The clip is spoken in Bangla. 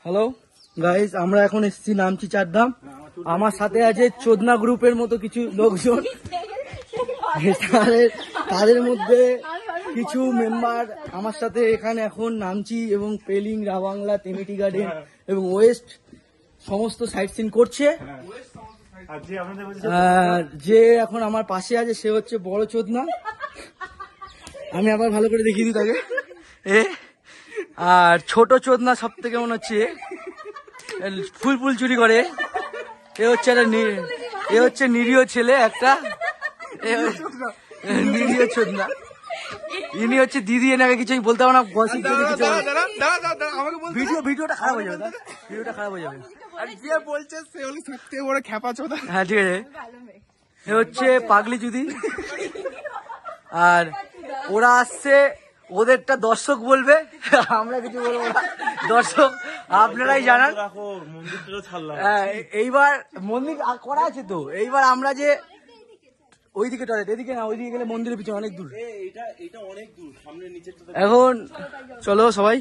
হ্যালো গাইস, আমরা এখন এসেছি নামচি চারধাম। আমার সাথে আছে চোদনা গ্রুপের মতো কিছু লোকজন। তাদের মধ্যে কিছু মেম্বার আমার সাথে এখানে এখন নামচি এবং পেলিং, রাবাংলা, তেমেটি গার্ডেন এবং ওয়েস্ট সমস্ত সাইট সিন করছে। যে এখন আমার পাশে আছে সে হচ্ছে বড় চোদনা। আমি আবার ভালো করে দেখিয়ে দিই তাকে। আর ছোট চোদনা সব থেকে মনে হচ্ছে ফুল চুরি করে। এ হচ্ছে নিরীহ ছেলে একটা, নিরীহ চোদনা। ইনি হচ্ছে দিদি, এনাকে কিছুই বলতে পারবো না। ভিডিওটা খারাপ হয়ে যাবে, ভিডিওটা খারাপ হয়ে যাবে। যে বলছে সে হলো সবথেকে বড় খেপা চোদা। হ্যাঁ ঠিক আছে, এ হচ্ছে পাগলি চুদি। আর ওরা আসছে, ওদেরটা দর্শক বলবে, আমরা কিছু বলবো না। দর্শক আপনারাই জানান। এইবার মন্দির করা আছে তো, এইবার আমরা যে ওইদিকে টয়লেট, এদিকে না, ওইদিকে গেলে মন্দিরের পিছনে অনেক দূর। এখন চলো সবাই।